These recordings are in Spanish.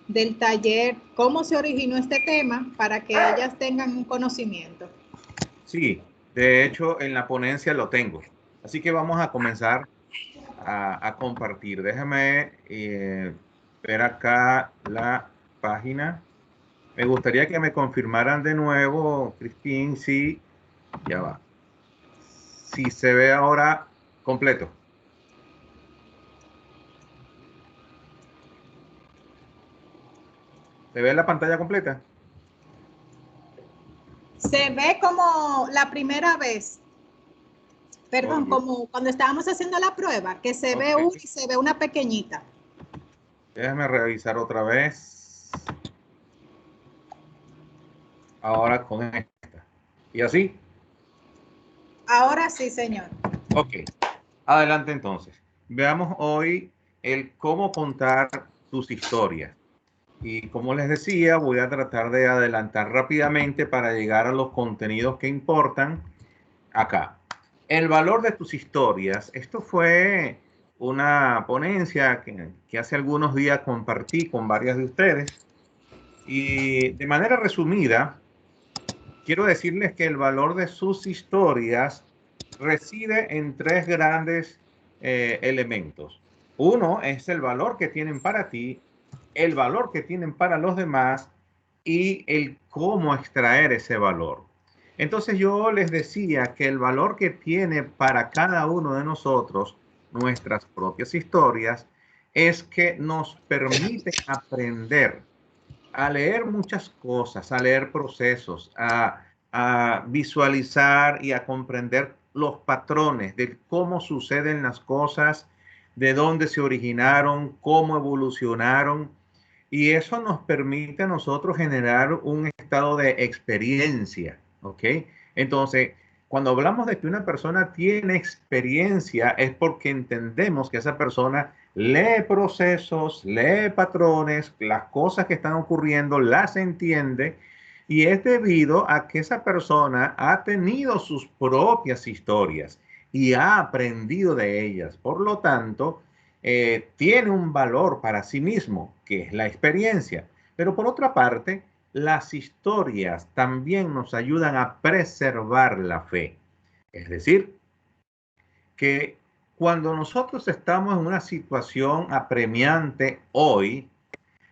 del taller, cómo se originó este tema para que ellas tengan un conocimiento. Sí, de hecho en la ponencia lo tengo. Así que vamos a comenzar a compartir. Déjame ver acá la página. Me gustaría que me confirmaran de nuevo, Cristín, si ya va. Si se ve ahora completo. ¿Se ve la pantalla completa? Se ve como la primera vez, perdón, Oye, como cuando estábamos haciendo la prueba, que se ve ok. una y se ve una pequeñita. Déjame revisar otra vez. Ahora con esta. ¿Y así? Ahora sí, señor. Ok. Adelante entonces. Veamos hoy el cómo contar tus historias. Y como les decía, voy a tratar de adelantar rápidamente para llegar a los contenidos que importan acá. El valor de tus historias. Esto fue una ponencia que hace algunos días compartí con varias de ustedes. Y de manera resumida, quiero decirles que el valor de sus historias reside en tres grandes elementos. Uno es el valor que tienen para ti, el valor que tienen para los demás y el cómo extraer ese valor. Entonces yo les decía que el valor que tiene para cada uno de nosotros nuestras propias historias es que nos permiten aprender a leer muchas cosas, a leer procesos, a visualizar y a comprender los patrones de cómo suceden las cosas, de dónde se originaron, cómo evolucionaron. Y eso nos permite a nosotros generar un estado de experiencia, ¿ok? Entonces, cuando hablamos de que una persona tiene experiencia es porque entendemos que esa persona lee procesos, lee patrones, las cosas que están ocurriendo, las entiende y es debido a que esa persona ha tenido sus propias historias y ha aprendido de ellas. Por lo tanto, tiene un valor para sí mismo, que es la experiencia. Pero por otra parte, las historias también nos ayudan a preservar la fe. Es decir, que cuando nosotros estamos en una situación apremiante hoy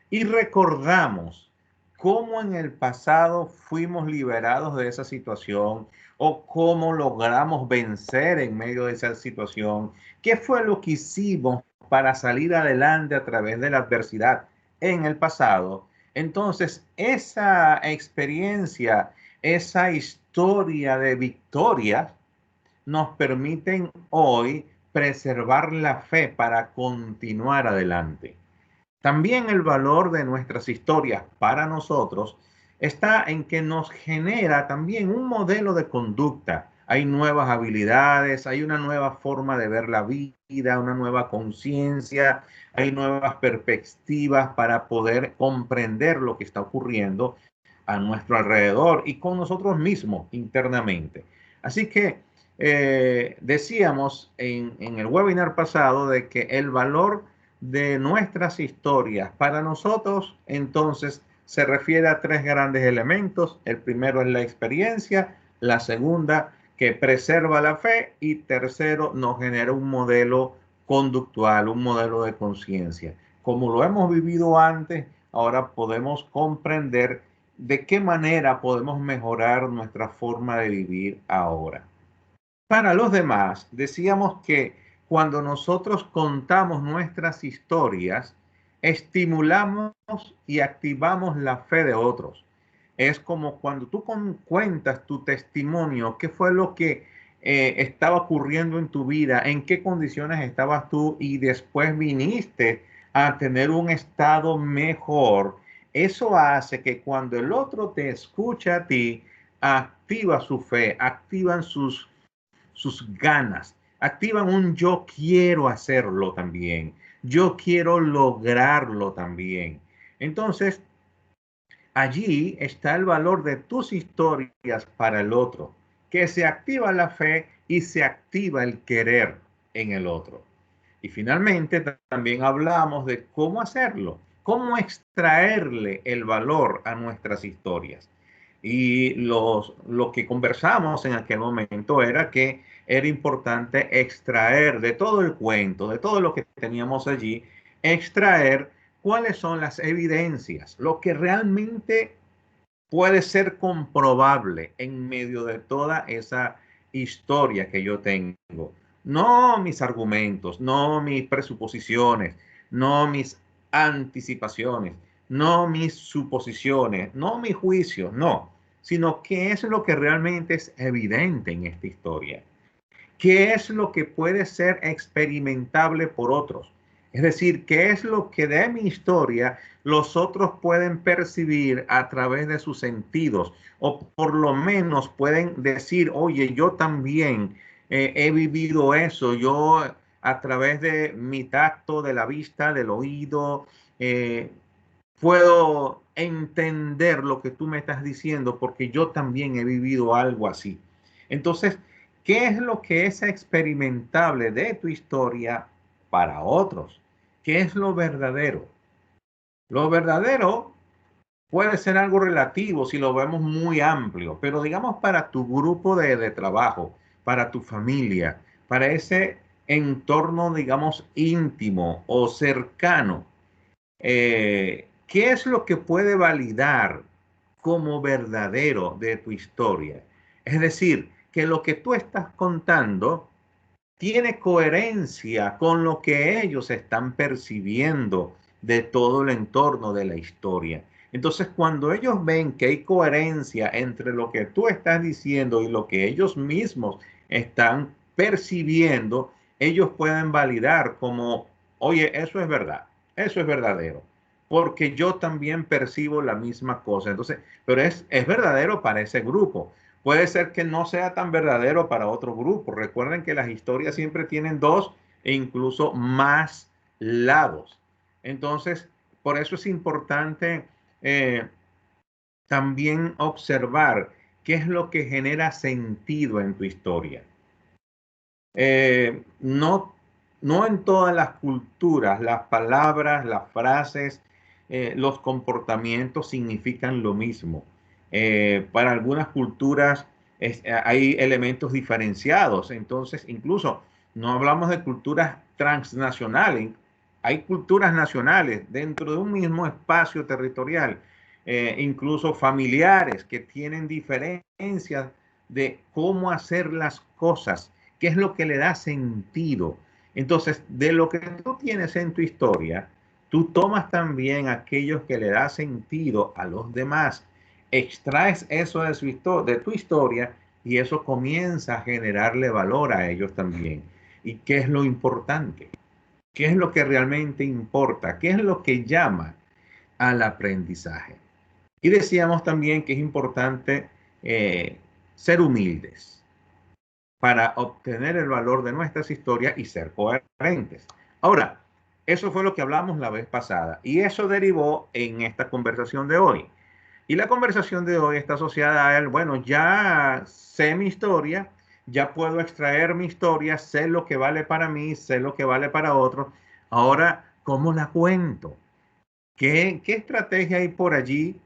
y recordamos cómo en el pasado fuimos liberados de esa situación o cómo logramos vencer en medio de esa situación, qué fue lo que hicimos para salir adelante a través de la adversidad en el pasado, entonces esa experiencia, esa historia de victoria, nos permiten hoy preservar la fe para continuar adelante. También el valor de nuestras historias para nosotros está en que nos genera también un modelo de conducta. Hay nuevas habilidades, hay una nueva forma de ver la vida, una nueva conciencia, hay nuevas perspectivas para poder comprender lo que está ocurriendo a nuestro alrededor y con nosotros mismos internamente. Así que decíamos en el webinar pasado de que el valor de nuestras historias para nosotros entonces se refiere a tres grandes elementos. El primero es la experiencia, la segunda que preserva la fe y tercero nos genera un modelo conductual, un modelo de conciencia. Como lo hemos vivido antes, ahora podemos comprender de qué manera podemos mejorar nuestra forma de vivir ahora. Para los demás, decíamos que cuando nosotros contamos nuestras historias, estimulamos y activamos la fe de otros. Es como cuando tú cuentas tu testimonio, qué fue lo que estaba ocurriendo en tu vida, en qué condiciones estabas tú y después viniste a tener un estado mejor. Eso hace que cuando el otro te escucha a ti, activa su fe, activan sus ganas, activan un yo quiero hacerlo también, yo quiero lograrlo también. Entonces, allí está el valor de tus historias para el otro, que se activa la fe y se activa el querer en el otro. Y finalmente también hablamos de cómo hacerlo. cómo extraerle el valor a nuestras historias. Y lo que conversamos en aquel momento era que era importante extraer de todo el cuento, de todo lo que teníamos allí, extraer cuáles son las evidencias, lo que realmente puede ser comprobable en medio de toda esa historia que yo tengo. No mis argumentos, no mis presuposiciones, no mis anticipaciones, no mis suposiciones, no mis juicios, no, sino qué es lo que realmente es evidente en esta historia. ¿Qué es lo que puede ser experimentable por otros? Es decir, ¿qué es lo que de mi historia los otros pueden percibir a través de sus sentidos? O por lo menos pueden decir, oye, yo también he vivido eso. Yo a través de mi tacto, de la vista, del oído, puedo entender lo que tú me estás diciendo porque yo también he vivido algo así. Entonces, ¿qué es lo que es experimentable de tu historia para otros? ¿Qué es lo verdadero? Lo verdadero puede ser algo relativo si lo vemos muy amplio, pero digamos para tu grupo de trabajo, para tu familia, para ese entorno, digamos, íntimo o cercano, ¿qué es lo que puede validar como verdadero de tu historia? Es decir, que lo que tú estás contando tiene coherencia con lo que ellos están percibiendo de todo el entorno de la historia. Entonces, cuando ellos ven que hay coherencia entre lo que tú estás diciendo y lo que ellos mismos están percibiendo, ellos pueden validar como, oye, eso es verdad, eso es verdadero, porque yo también percibo la misma cosa. Entonces, pero es verdadero para ese grupo. Puede ser que no sea tan verdadero para otro grupo. Recuerden que las historias siempre tienen dos e incluso más lados. Entonces, por eso es importante eh, también observar qué es lo que genera sentido en tu historia. No, no en todas las culturas las palabras, las frases, los comportamientos significan lo mismo. Para algunas culturas hay elementos diferenciados, entonces incluso no hablamos de culturas transnacionales, hay culturas nacionales dentro de un mismo espacio territorial, incluso familiares que tienen diferencias de cómo hacer las cosas, qué es lo que le da sentido. Entonces, de lo que tú tienes en tu historia, tú tomas también aquellos que le da sentido a los demás, extraes eso de tu historia y eso comienza a generarle valor a ellos también. ¿Y qué es lo importante? ¿Qué es lo que realmente importa? ¿Qué es lo que llama al aprendizaje? Y decíamos también que es importante ser humildes para obtener el valor de nuestras historias y ser coherentes. Ahora, eso fue lo que hablamos la vez pasada y eso derivó en esta conversación de hoy. Y la conversación de hoy está asociada a él, bueno, ya sé mi historia, ya puedo extraer mi historia, sé lo que vale para mí, sé lo que vale para otros. Ahora, ¿cómo la cuento? ¿Qué estrategia hay por allí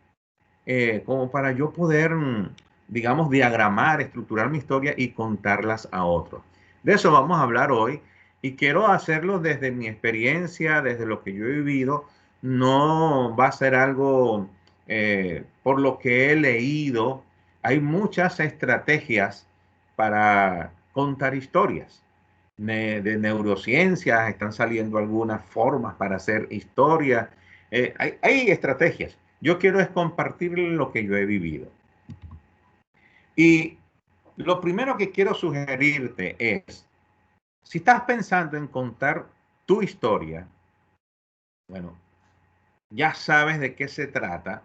como para yo poder, digamos, diagramar, estructurar mi historia y contarlas a otros? De eso vamos a hablar hoy y quiero hacerlo desde mi experiencia, desde lo que yo he vivido. No va a ser algo por lo que he leído. Hay muchas estrategias para contar historias. De neurociencias están saliendo algunas formas para hacer historias. Hay estrategias. Yo quiero es compartir lo que yo he vivido. Y lo primero que quiero sugerirte es, si estás pensando en contar tu historia, bueno, ya sabes de qué se trata.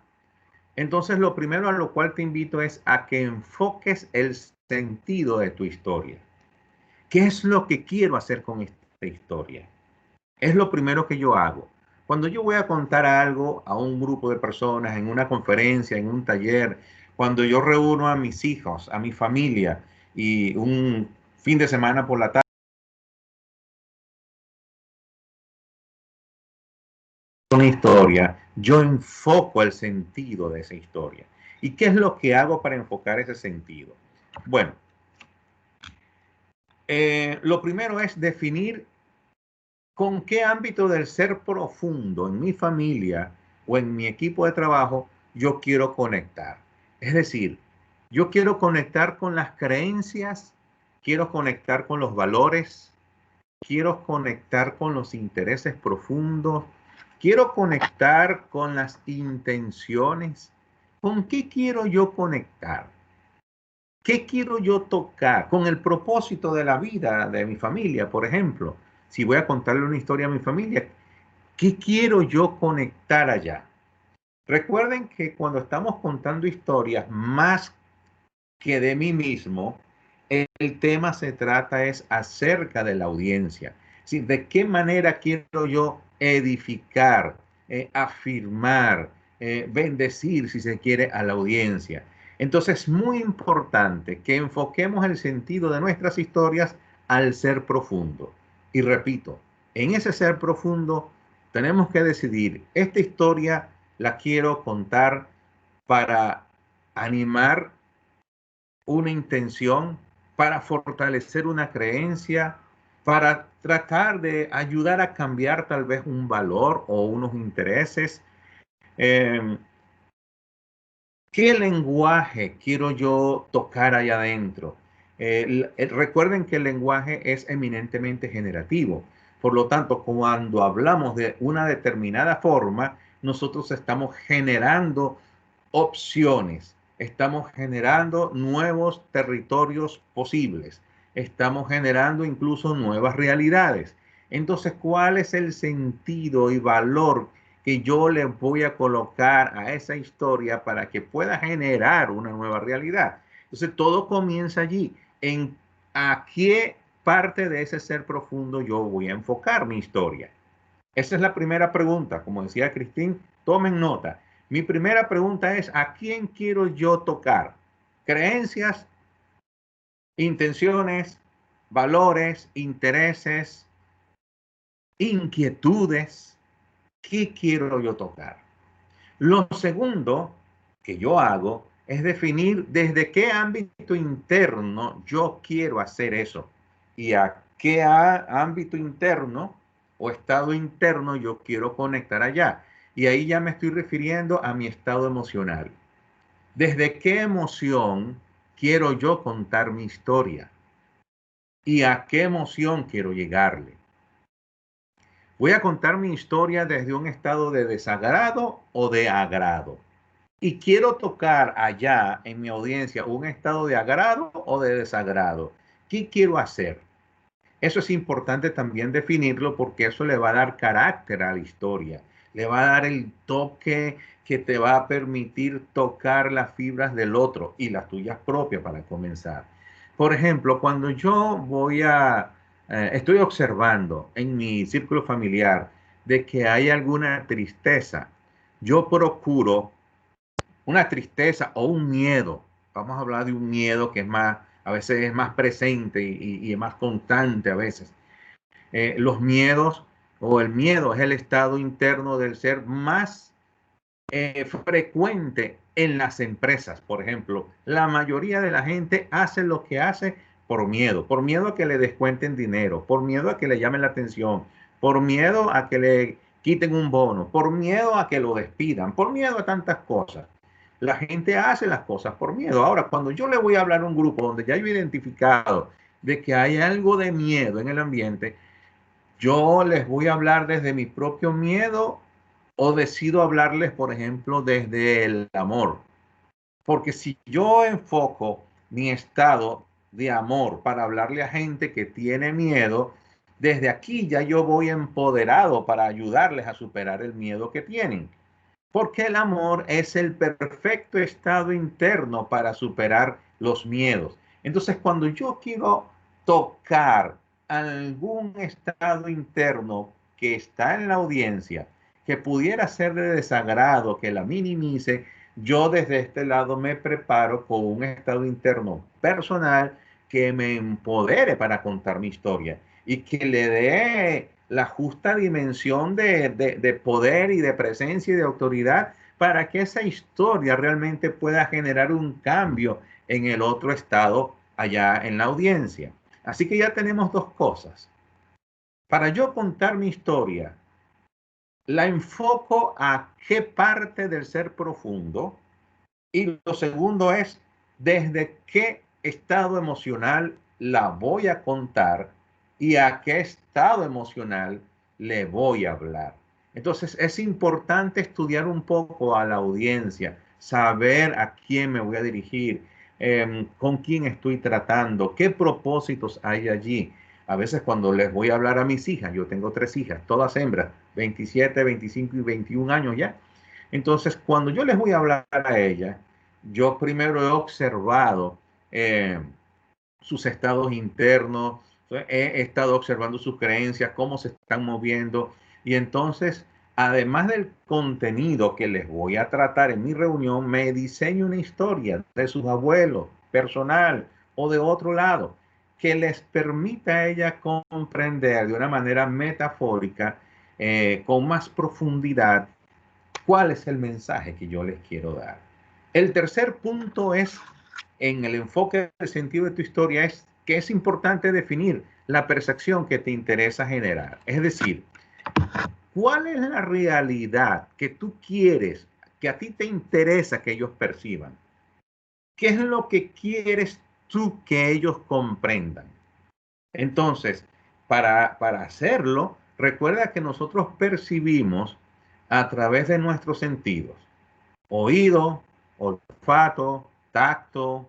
Entonces, lo primero a lo cual te invito es a que enfoques el sentido de tu historia. ¿Qué es lo que quiero hacer con esta historia? Es lo primero que yo hago. Cuando yo voy a contar algo a un grupo de personas, en una conferencia, en un taller, cuando yo reúno a mis hijos, a mi familia y un fin de semana por la tarde, una historia, yo enfoco el sentido de esa historia. ¿Y qué es lo que hago para enfocar ese sentido? Bueno, lo primero es definir con qué ámbito del ser profundo en mi familia o en mi equipo de trabajo yo quiero conectar. Es decir, yo quiero conectar con las creencias, quiero conectar con los valores, quiero conectar con los intereses profundos, quiero conectar con las intenciones. ¿Con qué quiero yo conectar? ¿Qué quiero yo tocar? Con el propósito de la vida de mi familia, por ejemplo. Si voy a contarle una historia a mi familia, ¿qué quiero yo conectar allá? Recuerden que cuando estamos contando historias, más que de mí mismo, el tema se trata es acerca de la audiencia. ¿Sí? ¿De qué manera quiero yo edificar, afirmar, bendecir, si se quiere, a la audiencia? Entonces es muy importante que enfoquemos el sentido de nuestras historias al ser profundo. Y repito, en ese ser profundo tenemos que decidir, esta historia la quiero contar para animar una intención, para fortalecer una creencia, para tratar de ayudar a cambiar tal vez un valor o unos intereses. Eh, ¿Qué lenguaje quiero yo tocar allá adentro? Recuerden que el lenguaje es eminentemente generativo. Por lo tanto, cuando hablamos de una determinada forma, nosotros estamos generando opciones, estamos generando nuevos territorios posibles, estamos generando incluso nuevas realidades. Entonces, ¿cuál es el sentido y valor que yo le voy a colocar a esa historia para que pueda generar una nueva realidad? Entonces, todo comienza allí, en a qué parte de ese ser profundo yo voy a enfocar mi historia. Esa es la primera pregunta. Como decía Cristín, tomen nota. Mi primera pregunta es, ¿a quién quiero yo tocar? Creencias, intenciones, valores, intereses, inquietudes. ¿Qué quiero yo tocar? Lo segundo que yo hago es definir desde qué ámbito interno yo quiero hacer eso y a qué ámbito interno o estado interno yo quiero conectar allá. Y ahí ya me estoy refiriendo a mi estado emocional. ¿Desde qué emoción quiero yo contar mi historia? ¿Y a qué emoción quiero llegarle? Voy a contar mi historia desde un estado de desagrado o de agrado. Y quiero tocar allá en mi audiencia un estado de agrado o de desagrado. ¿Qué quiero hacer? Eso es importante también definirlo porque eso le va a dar carácter a la historia. Le va a dar el toque que te va a permitir tocar las fibras del otro y las tuyas propias para comenzar. Por ejemplo, cuando yo estoy observando en mi círculo familiar de que hay alguna tristeza, yo procuro una tristeza o un miedo. Vamos a hablar de un miedo que es más, a veces es más presente y es más constante a veces. Los miedos o el miedo es el estado interno del ser más frecuente en las empresas. Por ejemplo, la mayoría de la gente hace lo que hace por miedo a que le descuenten dinero, por miedo a que le llamen la atención, por miedo a que le quiten un bono, por miedo a que lo despidan, por miedo a tantas cosas. La gente hace las cosas por miedo. Ahora, cuando yo le voy a hablar a un grupo donde ya yo he identificado de que hay algo de miedo en el ambiente, yo les voy a hablar desde mi propio miedo o decido hablarles, por ejemplo, desde el amor. Porque si yo enfoco mi estado de amor para hablarle a gente que tiene miedo, desde aquí ya yo voy empoderado para ayudarles a superar el miedo que tienen. Porque el amor es el perfecto estado interno para superar los miedos. Entonces, cuando yo quiero tocar algún estado interno que está en la audiencia, que pudiera ser de desagrado, que la minimice, yo desde este lado me preparo con un estado interno personal que me empodere para contar mi historia y que le dé la justa dimensión de poder y de presencia y de autoridad para que esa historia realmente pueda generar un cambio en el otro estado allá en la audiencia. Así que ya tenemos dos cosas. Para yo contar mi historia, la enfoco a qué parte del ser profundo, y lo segundo es desde qué estado emocional la voy a contar y a qué estado emocional le voy a hablar. Entonces es importante estudiar un poco a la audiencia, saber a quién me voy a dirigir, con quién estoy tratando, qué propósitos hay allí. A veces cuando les voy a hablar a mis hijas, yo tengo 3 hijas, todas hembras, 27, 25 y 21 años ya. Entonces, cuando yo les voy a hablar a ellas, yo primero he observado eh, sus estados internos, he estado observando sus creencias, cómo se están moviendo, y entonces, además del contenido que les voy a tratar en mi reunión, me diseño una historia de sus abuelos, personal o de otro lado, que les permita a ella comprender de una manera metafórica, con más profundidad, cuál es el mensaje que yo les quiero dar. El tercer punto es, en el enfoque del sentido de tu historia, es que es importante definir la percepción que te interesa generar. Es decir, ¿cuál es la realidad que tú quieres, que a ti te interesa que ellos perciban? ¿Qué es lo que quieres tú que ellos comprendan? Entonces, para hacerlo, recuerda que nosotros percibimos a través de nuestros sentidos: oído, olfato, tacto,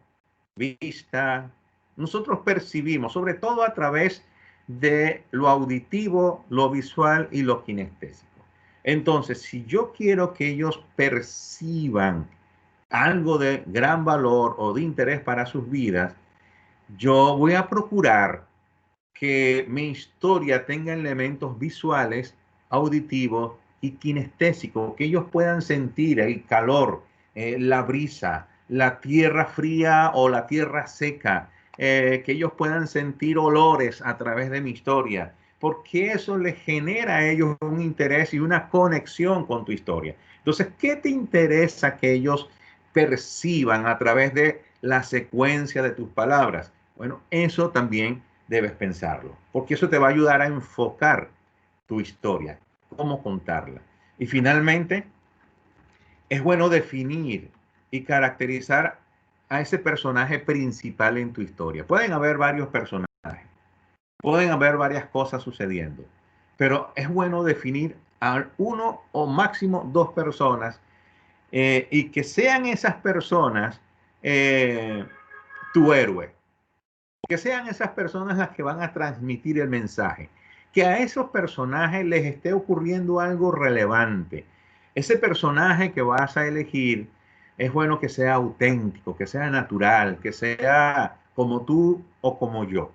vista. Nosotros percibimos, sobre todo a través de lo auditivo, lo visual y lo kinestésico. Entonces, si yo quiero que ellos perciban algo de gran valor o de interés para sus vidas, yo voy a procurar que mi historia tenga elementos visuales, auditivos y kinestésicos, que ellos puedan sentir el calor, la brisa, la tierra fría o la tierra seca, que ellos puedan sentir olores a través de mi historia, porque eso les genera a ellos un interés y una conexión con tu historia. Entonces, ¿qué te interesa que ellos perciban a través de la secuencia de tus palabras? Bueno, eso también debes pensarlo, porque eso te va a ayudar a enfocar tu historia, cómo contarla. Y finalmente, es bueno definir y caracterizar a ese personaje principal en tu historia. Pueden haber varios personajes, pueden haber varias cosas sucediendo, pero es bueno definir a uno o máximo dos personas, y que sean esas personas tu héroe, que sean esas personas las que van a transmitir el mensaje, que a esos personajes les esté ocurriendo algo relevante. Ese personaje que vas a elegir es bueno que sea auténtico, que sea natural, que sea como tú o como yo,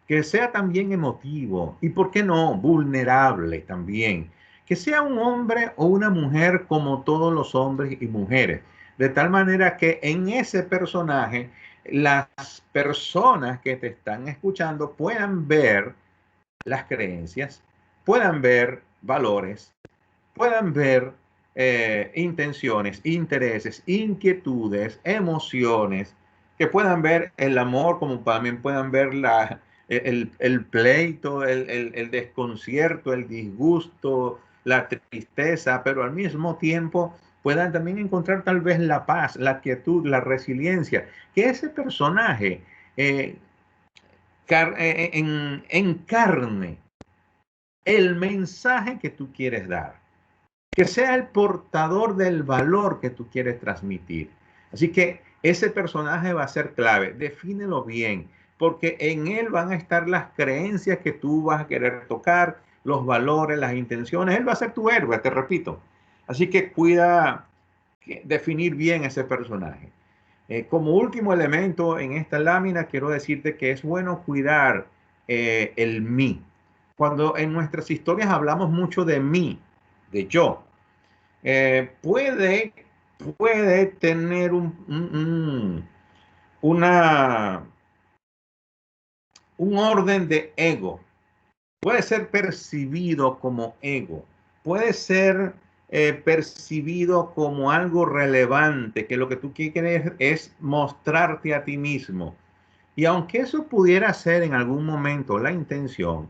que sea también emotivo y, ¿por qué no?, vulnerable también, que sea un hombre o una mujer como todos los hombres y mujeres, de tal manera que en ese personaje las personas que te están escuchando puedan ver las creencias, puedan ver valores, puedan ver intenciones, intereses, inquietudes, emociones, que puedan ver el amor, como también puedan ver el pleito, el desconcierto, el disgusto, la tristeza, pero al mismo tiempo puedan también encontrar tal vez la paz, la quietud, la resiliencia, que ese personaje encarne el mensaje que tú quieres dar, que sea el portador del valor que tú quieres transmitir. Así que ese personaje va a ser clave. Defínelo bien, porque en él van a estar las creencias que tú vas a querer tocar, los valores, las intenciones. Él va a ser tu héroe, te repito. Así que cuida definir bien ese personaje. Como último elemento en esta lámina, quiero decirte que es bueno cuidar el mí. Cuando en nuestras historias hablamos mucho de mí, de yo, puede tener una, un orden de ego. puede ser percibido como ego, puede ser percibido como algo relevante, que lo que tú quieres es mostrarte a ti mismo. Y aunque eso pudiera ser en algún momento la intención,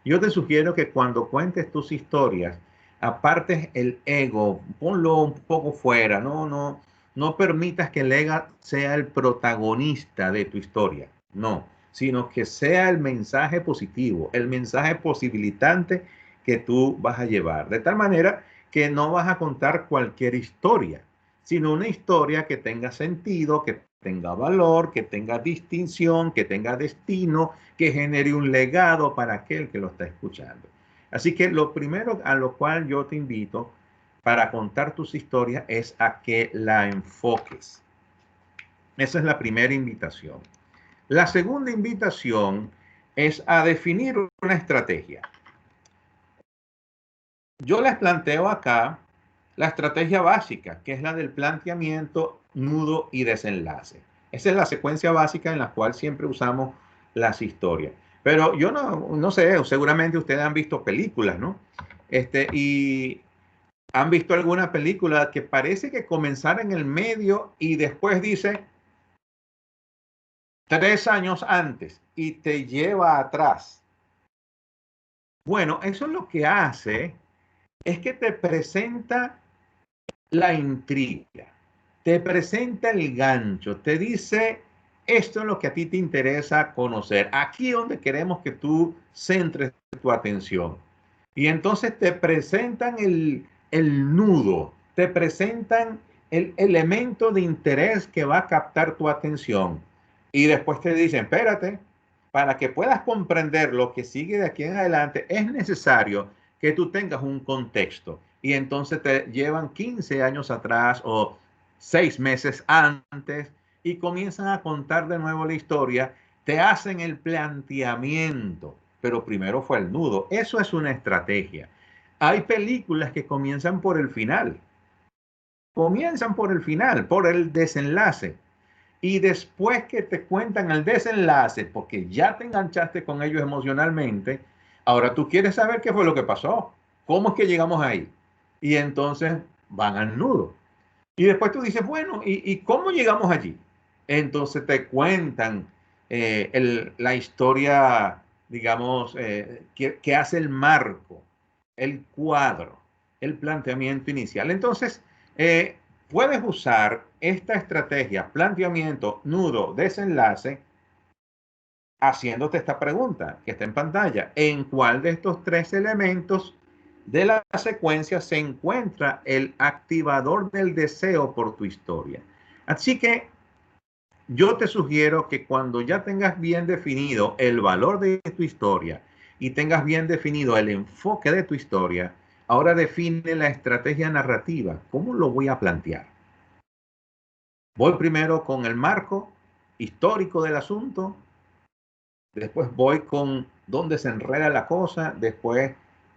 yo te sugiero que cuando cuentes tus historias, apartes el ego, ponlo un poco fuera, no permitas que el ego sea el protagonista de tu historia, no, sino que sea el mensaje positivo, el mensaje posibilitante que tú vas a llevar. De tal manera que no vas a contar cualquier historia, sino una historia que tenga sentido, que tenga valor, que tenga distinción, que tenga destino, que genere un legado para aquel que lo está escuchando. Así que lo primero a lo cual yo te invito para contar tus historias es a que la enfoques. Esa es la primera invitación. La segunda invitación es a definir una estrategia. Yo les planteo acá la estrategia básica, que es la del planteamiento, nudo y desenlace. Esa es la secuencia básica en la cual siempre usamos las historias. Pero yo no sé, seguramente ustedes han visto películas, ¿no? Y han visto alguna película que parece que comenzara en el medio y después dice 3 años antes y te lleva atrás. Bueno, eso es lo que hace, es que te presenta la intriga, te presenta el gancho, te dice, esto es lo que a ti te interesa conocer, aquí es donde queremos que tú centres tu atención. Y entonces te presentan el nudo, te presentan el elemento de interés que va a captar tu atención. Y después te dicen, espérate, para que puedas comprender lo que sigue de aquí en adelante, es necesario que tú tengas un contexto. Y entonces te llevan 15 años atrás o 6 meses antes y comienzan a contar de nuevo la historia, te hacen el planteamiento, pero primero fue el nudo. Eso es una estrategia. Hay películas que comienzan por el final. Comienzan por el final, por el desenlace. Y después que te cuentan el desenlace, porque ya te enganchaste con ellos emocionalmente, ahora tú quieres saber qué fue lo que pasó, cómo es que llegamos ahí. Y entonces van al nudo. Y después tú dices, bueno, ¿y cómo llegamos allí? Entonces te cuentan la historia, digamos, que hace el marco, el cuadro, el planteamiento inicial. Entonces, puedes usar esta estrategia, planteamiento, nudo, desenlace, haciéndote esta pregunta que está en pantalla. ¿En cuál de estos 3 elementos de la secuencia se encuentra el activador del deseo por tu historia? Así que yo te sugiero que cuando ya tengas bien definido el valor de tu historia y tengas bien definido el enfoque de tu historia, ahora define la estrategia narrativa. ¿Cómo lo voy a plantear? Voy primero con el marco histórico del asunto, después voy con dónde se enreda la cosa, después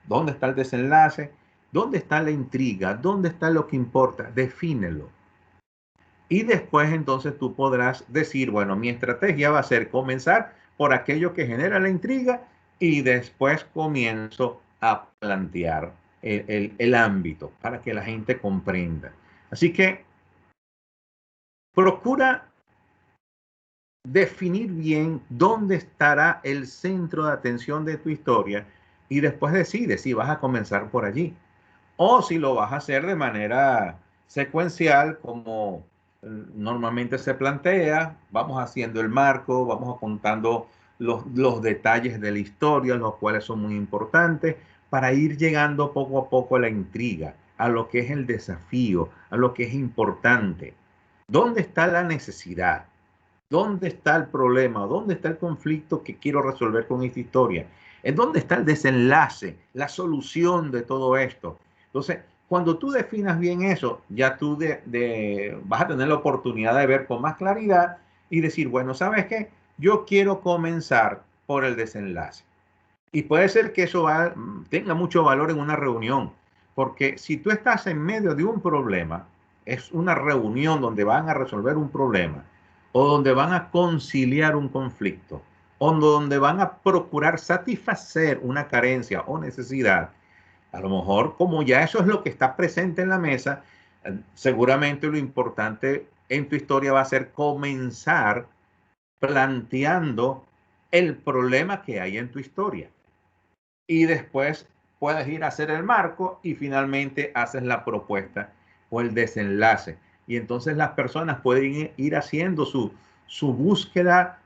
dónde está el desenlace, dónde está la intriga, dónde está lo que importa, defínelo. Y después entonces tú podrás decir, bueno, mi estrategia va a ser comenzar por aquello que genera la intriga y después comienzo a plantear el ámbito para que la gente comprenda. Así que procura definir bien dónde estará el centro de atención de tu historia y después decide si vas a comenzar por allí o si lo vas a hacer de manera secuencial como normalmente se plantea. Vamos haciendo el marco, vamos contando los detalles de la historia, los cuales son muy importantes para ir llegando poco a poco a la intriga, a lo que es el desafío, a lo que es importante. ¿Dónde está la necesidad? ¿Dónde está el problema? ¿Dónde está el conflicto que quiero resolver con esta historia? ¿En dónde está el desenlace, la solución de todo esto? Entonces, cuando tú definas bien eso, ya tú vas a tener la oportunidad de ver con más claridad y decir, bueno, ¿sabes qué? Yo quiero comenzar por el desenlace. Y puede ser que eso tenga mucho valor en una reunión, porque si tú estás en medio de un problema, es una reunión donde van a resolver un problema o donde van a conciliar un conflicto. o donde van a procurar satisfacer una carencia o necesidad, a lo mejor como ya eso es lo que está presente en la mesa, seguramente lo importante en tu historia va a ser comenzar planteando el problema que hay en tu historia. Y después puedes ir a hacer el marco y finalmente haces la propuesta o el desenlace. Y entonces las personas pueden ir haciendo su búsqueda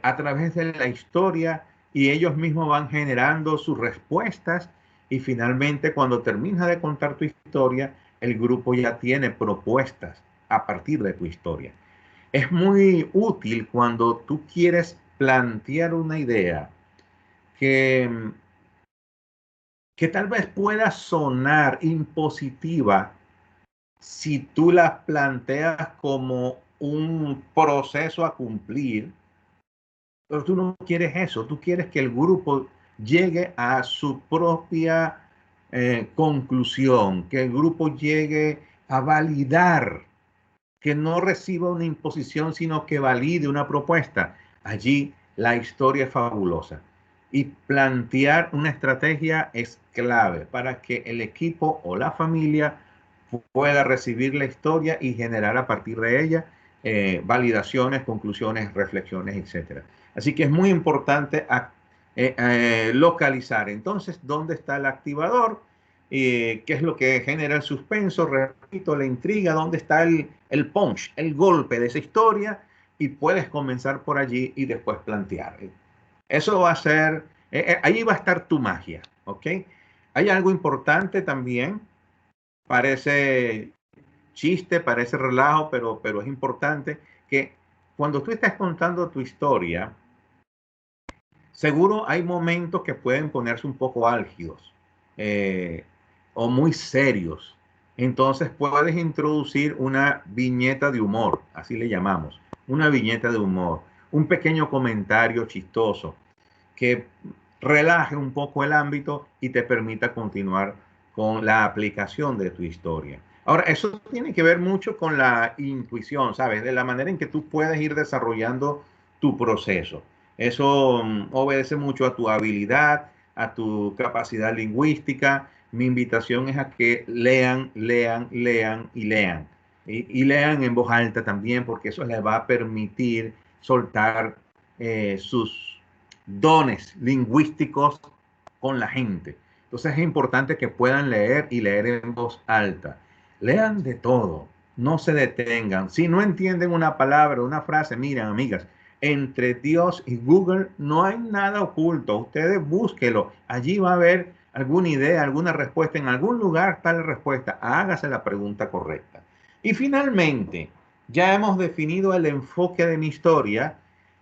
a través de la historia y ellos mismos van generando sus respuestas y finalmente cuando terminas de contar tu historia, el grupo ya tiene propuestas a partir de tu historia. Es muy útil cuando tú quieres plantear una idea que que tal vez pueda sonar impositiva si tú la planteas como un proceso a cumplir, pero tú no quieres eso, tú quieres que el grupo llegue a su propia conclusión, que el grupo llegue a validar, que no reciba una imposición, sino que valide una propuesta. Allí la historia es fabulosa. Y plantear una estrategia es clave para que el equipo o la familia pueda recibir la historia y generar a partir de ella validaciones, conclusiones, reflexiones, etc. Así que es muy importante localizar entonces dónde está el activador, qué es lo que genera el suspenso, repito, la intriga, dónde está el punch, el golpe de esa historia, y puedes comenzar por allí y después plantear. Eso va a ser, ahí va a estar tu magia, ¿ok? Hay algo importante también, parece chiste, parece relajo, pero es importante que cuando tú estás contando tu historia, seguro hay momentos que pueden ponerse un poco álgidos o muy serios. Entonces puedes introducir una viñeta de humor, así le llamamos, una viñeta de humor, un pequeño comentario chistoso que relaje un poco el ámbito y te permita continuar con la aplicación de tu historia. Ahora, eso tiene que ver mucho con la intuición, ¿sabes? De la manera en que tú puedes ir desarrollando tu proceso. Eso obedece mucho a tu habilidad, a tu capacidad lingüística. Mi invitación es a que lean, lean, lean y lean. Y lean en voz alta también, porque eso les va a permitir soltar sus dones lingüísticos con la gente. Entonces es importante que puedan leer y leer en voz alta. Lean de todo, no se detengan. Si no entienden una palabra, una frase, miren, amigas, entre Dios y Google no hay nada oculto. Ustedes búsquelo. Allí va a haber alguna idea, alguna respuesta. En algún lugar está la respuesta. Hágase la pregunta correcta. Y finalmente, ya hemos definido el enfoque de mi historia.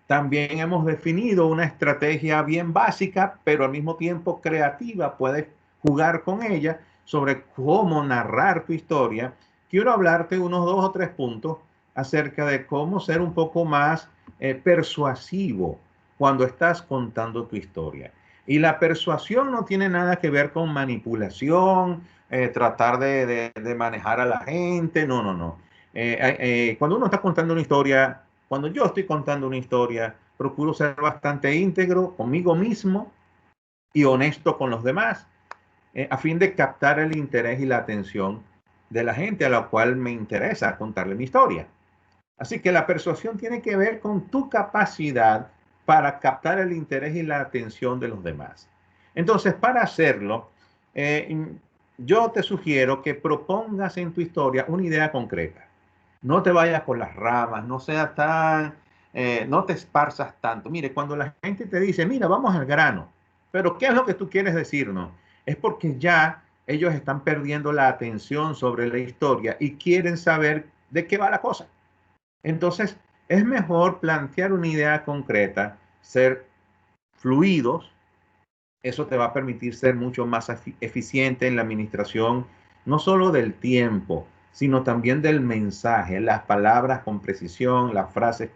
También hemos definido una estrategia bien básica, pero al mismo tiempo creativa. Puedes jugar con ella sobre cómo narrar tu historia. Quiero hablarte unos 2 o 3 puntos acerca de cómo ser un poco más persuasivo cuando estás contando tu historia. Y la persuasión no tiene nada que ver con manipulación, tratar de manejar a la gente, no, no, no. Cuando uno está contando una historia, cuando yo estoy contando una historia, procuro ser bastante íntegro conmigo mismo y honesto con los demás, a fin de captar el interés y la atención de la gente a la cual me interesa contarle mi historia. Así que la persuasión tiene que ver con tu capacidad para captar el interés y la atención de los demás. Entonces, para hacerlo, yo te sugiero que propongas en tu historia una idea concreta. No te vayas por las ramas, no sea tan, no te esparzas tanto. Mire, cuando la gente te dice, mira, vamos al grano, pero ¿qué es lo que tú quieres decirnos? Es porque ya ellos están perdiendo la atención sobre la historia y quieren saber de qué va la cosa. Entonces, es mejor plantear una idea concreta, ser fluidos. Eso te va a permitir ser mucho más eficiente en la administración, no solo del tiempo, sino también del mensaje, las palabras con precisión, las frases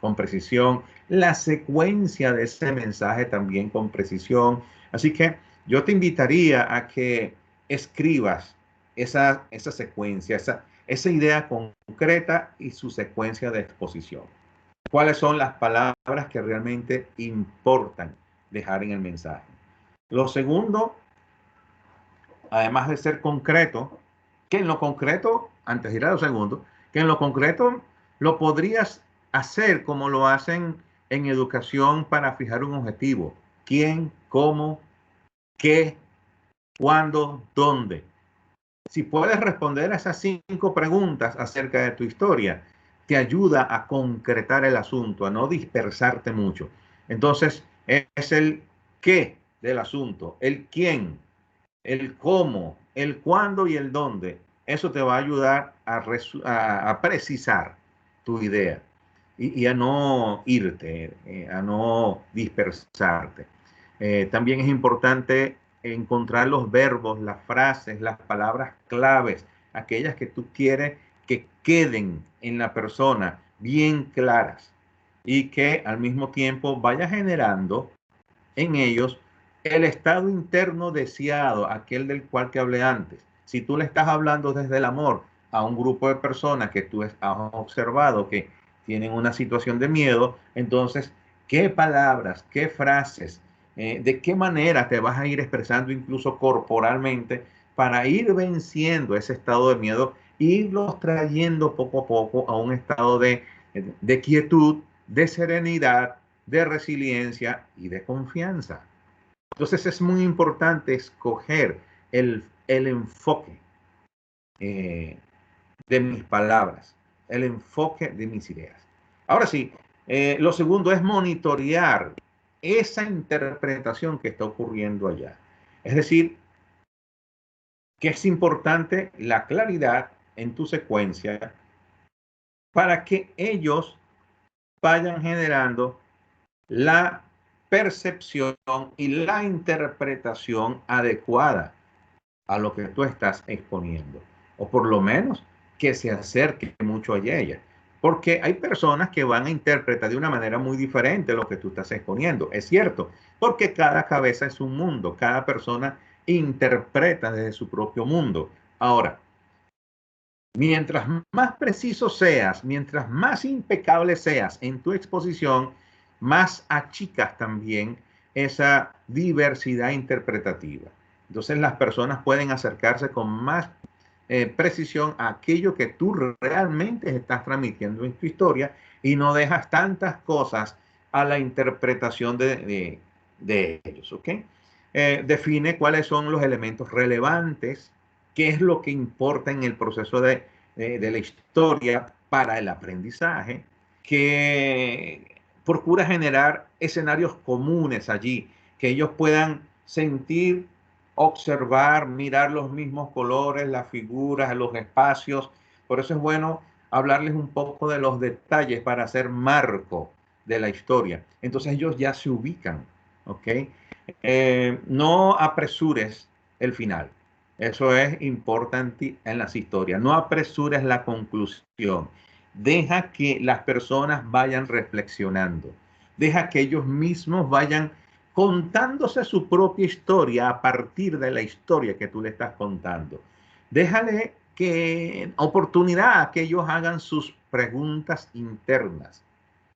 con precisión, la secuencia de ese mensaje también con precisión. Así que yo te invitaría a que escribas esa secuencia, esa idea concreta y su secuencia de exposición. cuáles son las palabras que realmente importan dejar en el mensaje. Lo segundo, además de ser concreto, que en lo concreto, antes de ir a lo segundo, que en lo concreto lo podrías hacer como lo hacen en educación para fijar un objetivo. ¿Quién? ¿Cómo? ¿Qué? ¿Cuándo? ¿Dónde? Si puedes responder a esas 5 preguntas acerca de tu historia, te ayuda a concretar el asunto, a no dispersarte mucho. Entonces, es el qué del asunto, el quién, el cómo, el cuándo y el dónde. Eso te va a ayudar a precisar tu idea y a no irte, a no dispersarte. También es importante encontrar los verbos, las frases, las palabras claves, aquellas que tú quieres que queden en la persona bien claras y que al mismo tiempo vaya generando en ellos el estado interno deseado, aquel del cual te hablé antes. Si tú le estás hablando desde el amor a un grupo de personas que tú has observado que tienen una situación de miedo, entonces, ¿qué palabras, qué frases, de qué manera te vas a ir expresando incluso corporalmente para ir venciendo ese estado de miedo e irlos trayendo poco a poco a un estado de quietud, de serenidad, de resiliencia y de confianza? Entonces es muy importante escoger el enfoque de mis palabras, el enfoque de mis ideas. Ahora sí, lo segundo es monitorear esa interpretación que está ocurriendo allá. Es decir, que es importante la claridad en tu secuencia para que ellos vayan generando la percepción y la interpretación adecuada a lo que tú estás exponiendo, o por lo menos que se acerque mucho a ella, porque hay personas que van a interpretar de una manera muy diferente lo que tú estás exponiendo, es cierto, porque cada cabeza es un mundo, cada persona interpreta desde su propio mundo. Ahora, mientras más preciso seas, mientras más impecable seas en tu exposición, más achicas también esa diversidad interpretativa. Entonces las personas pueden acercarse con más precisión a aquello que tú realmente estás transmitiendo en tu historia y no dejas tantas cosas a la interpretación de ellos. ¿Ok? Define cuáles son los elementos relevantes, qué es lo que importa en el proceso de la historia para el aprendizaje, que procura generar escenarios comunes allí, que ellos puedan sentir, observar, mirar los mismos colores, las figuras, los espacios. Por eso es bueno hablarles un poco de los detalles para hacer marco de la historia. Entonces ellos ya se ubican, ¿ok? No apresures el final. Eso es importante en las historias. No apresures la conclusión. Deja que las personas vayan reflexionando. Deja que ellos mismos vayan contándose su propia historia a partir de la historia que tú le estás contando. Déjale que oportunidad a que ellos hagan sus preguntas internas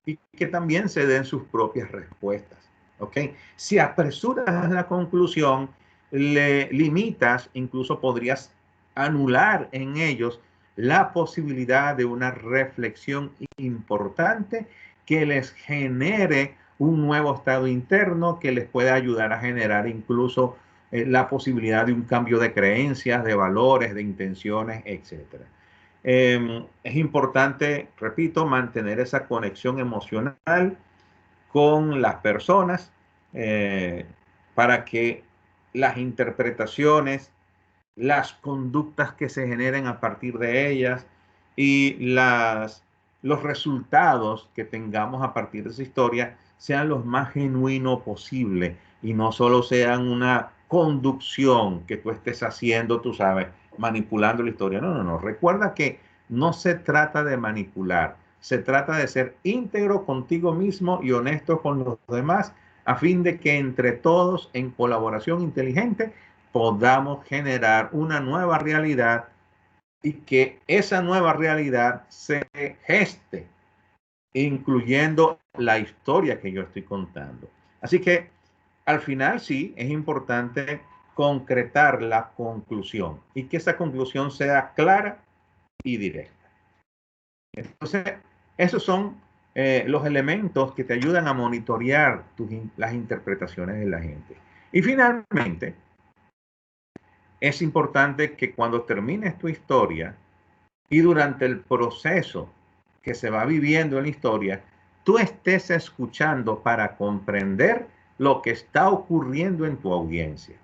y que también se den sus propias respuestas. ¿Ok? Si apresuras la conclusión, le limitas, incluso podrías anular en ellos la posibilidad de una reflexión importante que les genere un nuevo estado interno, que les pueda ayudar a generar incluso la posibilidad de un cambio de creencias, de valores, de intenciones, etcétera. Es importante, repito, mantener esa conexión emocional con las personas para que las interpretaciones, las conductas que se generen a partir de ellas y los resultados que tengamos a partir de esa historia sean los más genuinos posible y no solo sean una conducción que tú estés haciendo, tú sabes, manipulando la historia. No, no, no. Recuerda que no se trata de manipular, se trata de ser íntegro contigo mismo y honesto con los demás a fin de que entre todos en colaboración inteligente podamos generar una nueva realidad y que esa nueva realidad se geste incluyendo la historia que yo estoy contando. Así que al final sí es importante concretar la conclusión y que esa conclusión sea clara y directa. Entonces, esos son los elementos que te ayudan a monitorear las interpretaciones de la gente. Y finalmente, es importante que cuando termines tu historia y durante el proceso que se va viviendo en la historia, tú estés escuchando para comprender lo que está ocurriendo en tu audiencia.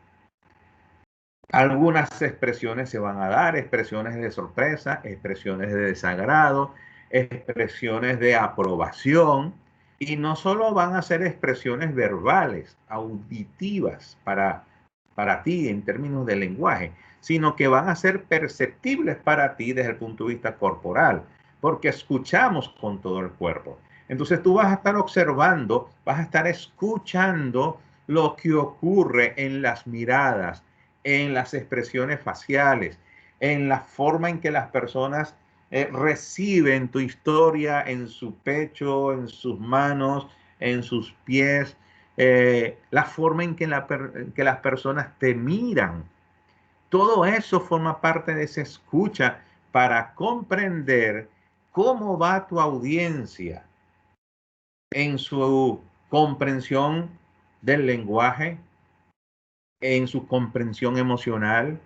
Algunas expresiones se van a dar, expresiones de sorpresa, expresiones de desagrado, expresiones de aprobación, y no solo van a ser expresiones verbales, auditivas para ti en términos de lenguaje, sino que van a ser perceptibles para ti desde el punto de vista corporal, porque escuchamos con todo el cuerpo. Entonces tú vas a estar observando, vas a estar escuchando lo que ocurre en las miradas, en las expresiones faciales, en la forma en que las personas reciben tu historia en su pecho, en sus manos, en sus pies, la forma en que las personas te miran. Todo eso forma parte de esa escucha para comprender cómo va tu audiencia en su comprensión del lenguaje, en su comprensión emocional,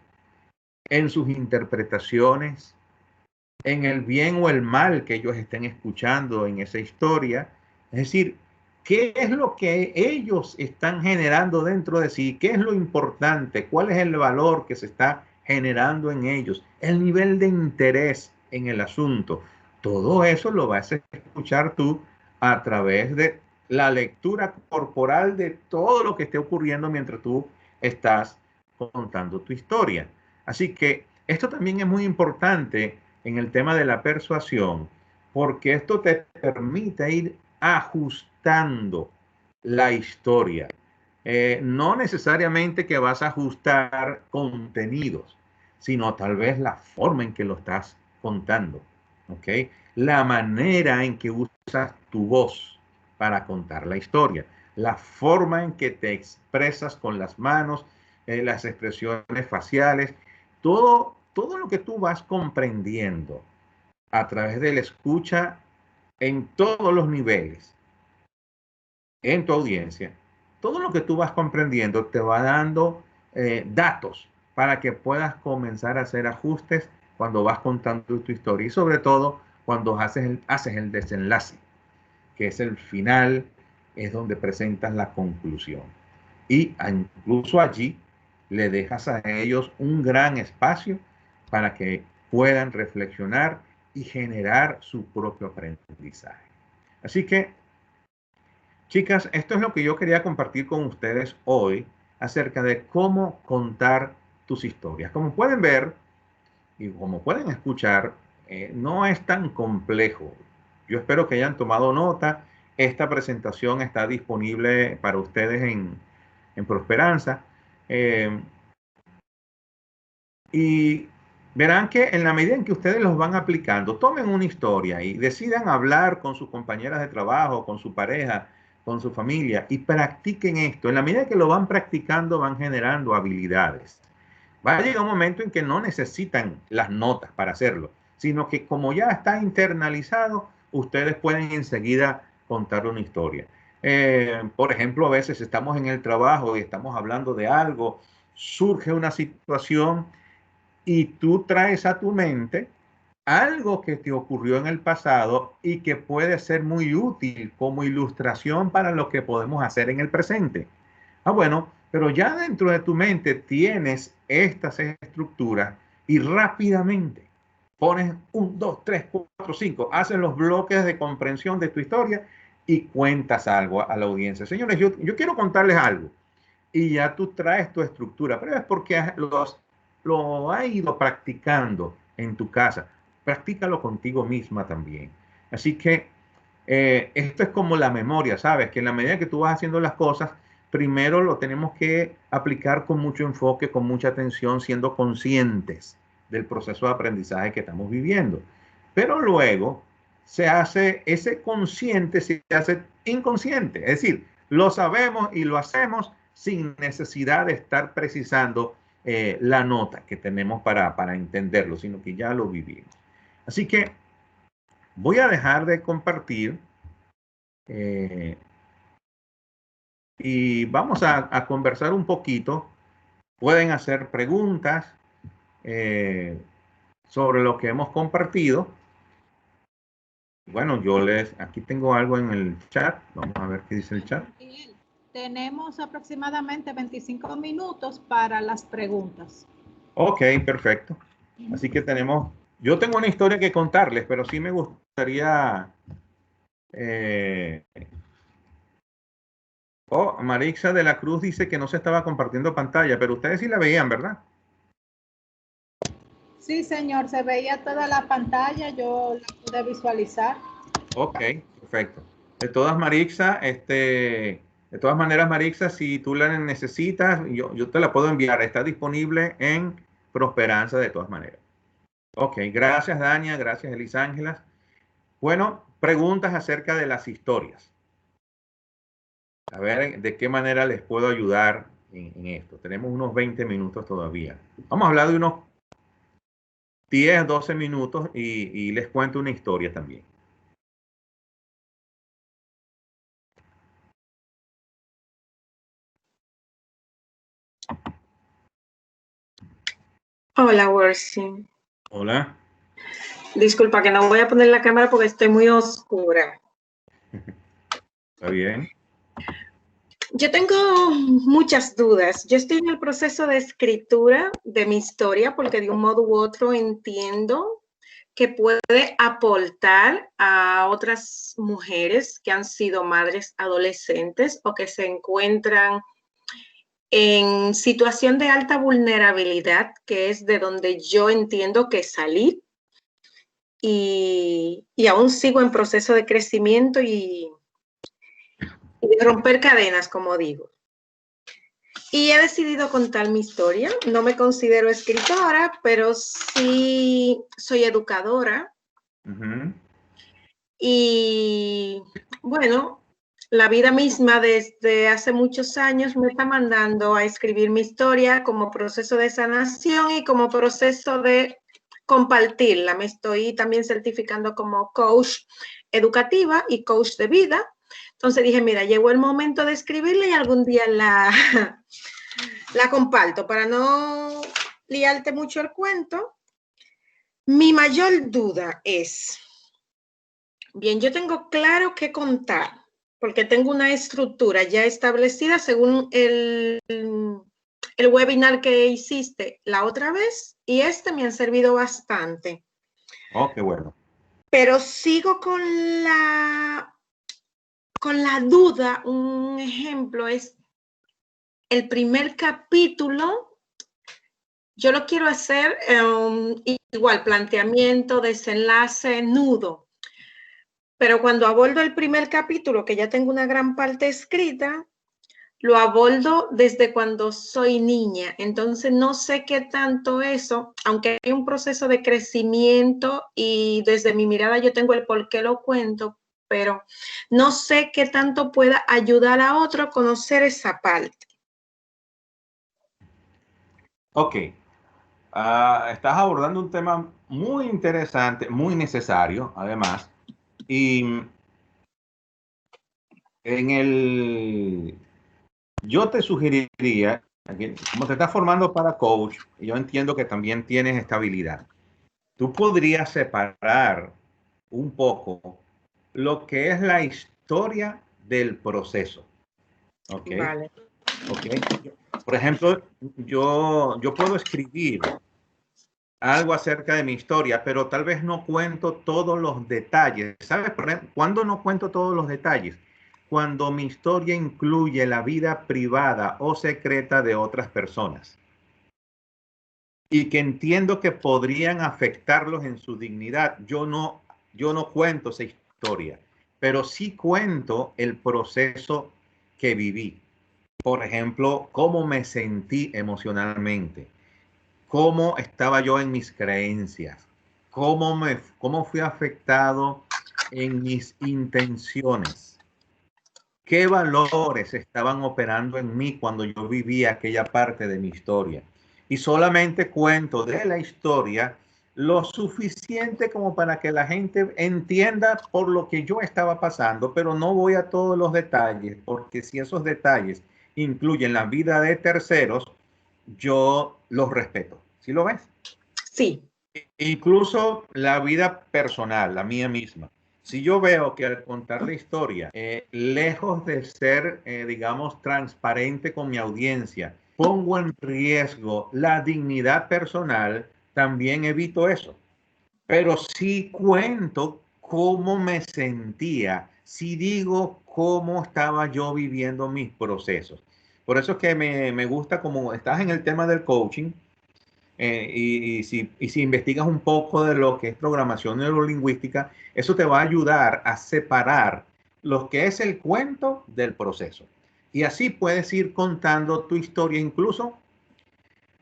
en sus interpretaciones, en el bien o el mal que ellos estén escuchando en esa historia. Es decir, ¿qué es lo que ellos están generando dentro de sí? ¿Qué es lo importante? ¿Cuál es el valor que se está generando en ellos? El nivel de interés en el asunto. Todo eso lo vas a escuchar tú a través de la lectura corporal de todo lo que esté ocurriendo mientras tú estás contando tu historia. Así que esto también es muy importante en el tema de la persuasión, porque esto te permite ir ajustando la historia. No necesariamente que vas a ajustar contenidos, sino tal vez la forma en que lo estás contando, ¿ok? La manera en que usas tu voz para contar la historia, la forma en que te expresas con las manos, las expresiones faciales, todo lo que tú vas comprendiendo a través de la escucha en todos los niveles, en tu audiencia, todo lo que tú vas comprendiendo te va dando datos para que puedas comenzar a hacer ajustes cuando vas contando tu historia y sobre todo cuando haces el desenlace, que es el final, es donde presentas la conclusión. Y incluso allí le dejas a ellos un gran espacio para que puedan reflexionar y generar su propio aprendizaje. Así que, chicas, esto es lo que yo quería compartir con ustedes hoy acerca de cómo contar tus historias. Como pueden ver y como pueden escuchar, no es tan complejo. Yo espero que hayan tomado nota. Esta presentación está disponible para ustedes en Prosperanza. Y verán que en la medida en que ustedes los van aplicando, tomen una historia y decidan hablar con sus compañeras de trabajo, con su pareja, con su familia y practiquen esto. En la medida que lo van practicando, van generando habilidades. Va a llegar un momento en que no necesitan las notas para hacerlo, sino que como ya está internalizado, ustedes pueden enseguida contar una historia. Por ejemplo, a veces estamos en el trabajo y estamos hablando de algo, surge una situación y tú traes a tu mente algo que te ocurrió en el pasado y que puede ser muy útil como ilustración para lo que podemos hacer en el presente. Ah, bueno, pero ya dentro de tu mente tienes estas estructuras y rápidamente pones 1, 2, 3, 4, 5, haces los bloques de comprensión de tu historia y cuentas algo a la audiencia. Señores, yo quiero contarles algo y ya tú traes tu estructura, pero es porque lo has ido practicando en tu casa. Practícalo contigo misma también. Así que esto es como la memoria, ¿sabes? Que en la medida que tú vas haciendo las cosas, primero lo tenemos que aplicar con mucho enfoque, con mucha atención, siendo conscientes del proceso de aprendizaje que estamos viviendo. Pero luego, se hace, ese consciente se hace inconsciente. Es decir, lo sabemos y lo hacemos sin necesidad de estar precisando la nota que tenemos para entenderlo, sino que ya lo vivimos. Así que voy a dejar de compartir y vamos a conversar un poquito. Pueden hacer preguntas sobre lo que hemos compartido. Bueno, aquí tengo algo en el chat. Vamos a ver qué dice el chat. Tenemos aproximadamente 25 minutos para las preguntas. Ok, perfecto. Así que yo tengo una historia que contarles, pero sí me gustaría... Marixa de la Cruz dice que no se estaba compartiendo pantalla, pero ustedes sí la veían, ¿verdad? Sí, señor, se veía toda la pantalla, yo la pude visualizar. Ok, perfecto. De todas maneras, Marixa, si tú la necesitas, yo te la puedo enviar. Está disponible en Prosperanza de todas maneras. Ok, gracias, Dania, gracias, Elisángela. Bueno, preguntas acerca de las historias. A ver, ¿de qué manera les puedo ayudar en esto? Tenemos unos 20 minutos todavía. Vamos a hablar de unos 10, 12 minutos y les cuento una historia también. Hola, Worsi. Hola. Disculpa que no voy a poner la cámara porque estoy muy oscura. ¿Está bien? Yo tengo muchas dudas. Yo estoy en el proceso de escritura de mi historia porque de un modo u otro entiendo que puede aportar a otras mujeres que han sido madres adolescentes o que se encuentran en situación de alta vulnerabilidad, que es de donde yo entiendo que salí. Y aún sigo en proceso de crecimiento y de romper cadenas, como digo. Y he decidido contar mi historia. No me considero escritora, pero sí soy educadora. Y bueno, la vida misma desde hace muchos años me está mandando a escribir mi historia como proceso de sanación y como proceso de compartirla. Me estoy también certificando como coach educativa y coach de vida. Entonces dije, mira, llegó el momento de escribirla y algún día la comparto para no liarte mucho el cuento. Mi mayor duda es, bien, yo tengo claro qué contar, porque tengo una estructura ya establecida según el webinar que hiciste la otra vez y me han servido bastante. Oh, qué bueno. Pero sigo con la duda. Un ejemplo es el primer capítulo. Yo lo quiero hacer igual, planteamiento, desenlace, nudo. Pero cuando abordo el primer capítulo, que ya tengo una gran parte escrita, lo abordo desde cuando soy niña. Entonces no sé qué tanto eso, aunque hay un proceso de crecimiento y desde mi mirada yo tengo el por qué lo cuento, pero no sé qué tanto pueda ayudar a otro a conocer esa parte. Ok. Estás abordando un tema muy interesante, muy necesario, además. Y yo te sugeriría, como te estás formando para coach, yo entiendo que también tienes estabilidad. Tú podrías separar un poco lo que es la historia del proceso. ¿Ok? Vale. ¿Ok? Por ejemplo, yo puedo escribir algo acerca de mi historia, pero tal vez no cuento todos los detalles. ¿Sabes? ¿Cuándo no cuento todos los detalles? Cuando mi historia incluye la vida privada o secreta de otras personas y que entiendo que podrían afectarlos en su dignidad. Yo no cuento esa historia, pero sí cuento el proceso que viví. Por ejemplo, cómo me sentí emocionalmente, cómo estaba yo en mis creencias, cómo fui afectado en mis intenciones. ¿Qué valores estaban operando en mí cuando yo vivía aquella parte de mi historia? Y solamente cuento de la historia lo suficiente como para que la gente entienda por lo que yo estaba pasando, pero no voy a todos los detalles, porque si esos detalles incluyen la vida de terceros, yo los respeto. ¿Sí lo ves? Sí. Incluso la vida personal, la mía misma. Si yo veo que al contar la historia, lejos de ser, digamos, transparente con mi audiencia, pongo en riesgo la dignidad personal, también evito eso. Pero si cuento cómo me sentía, si digo cómo estaba yo viviendo mis procesos. Por eso es que me gusta, como estás en el tema del coaching, si investigas un poco de lo que es programación neurolingüística, eso te va a ayudar a separar lo que es el cuento del proceso. Y así puedes ir contando tu historia, incluso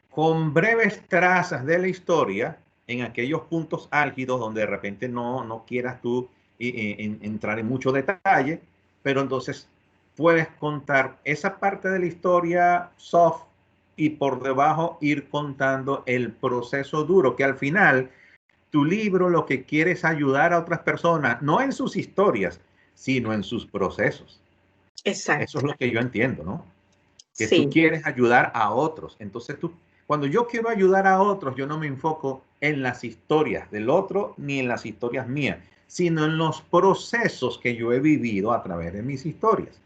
con breves trazas de la historia, en aquellos puntos álgidos donde de repente no quieras tú entrar en mucho detalle, pero entonces puedes contar esa parte de la historia soft y por debajo ir contando el proceso duro, que al final tu libro lo que quiere es ayudar a otras personas, no en sus historias, sino en sus procesos. Exacto. Eso es lo que yo entiendo, ¿no? Que tú Sí. quieres ayudar a otros. Entonces cuando yo quiero ayudar a otros, yo no me enfoco en las historias del otro ni en las historias mías, sino en los procesos que yo he vivido a través de mis historias.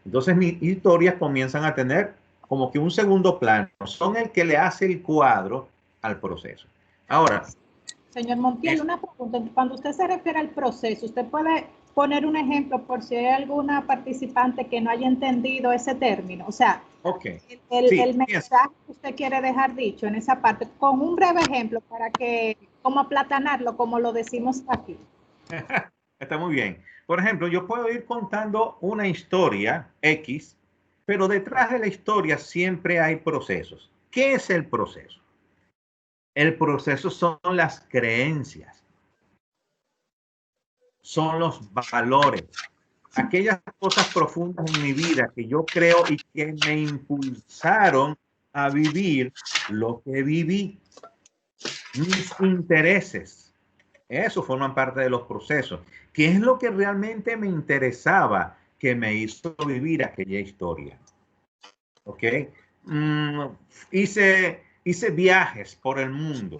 Entonces mis historias comienzan a tener como que un segundo plano, son el que le hace el cuadro al proceso. Ahora, señor Montiel, una pregunta. Cuando usted se refiere al proceso, ¿usted puede poner un ejemplo por si hay alguna participante que no haya entendido ese término? O sea, okay. el mensaje que usted quiere dejar dicho en esa parte, con un breve ejemplo para que, como aplatanarlo, como lo decimos aquí. Está muy bien. Por ejemplo, yo puedo ir contando una historia X, pero detrás de la historia siempre hay procesos. ¿Qué es el proceso? El proceso son las creencias, son los valores, aquellas cosas profundas en mi vida que yo creo y que me impulsaron a vivir lo que viví, mis intereses. Eso forman parte de los procesos. ¿Qué es lo que realmente me interesaba que me hizo vivir aquella historia? ¿Ok? Hice viajes por el mundo.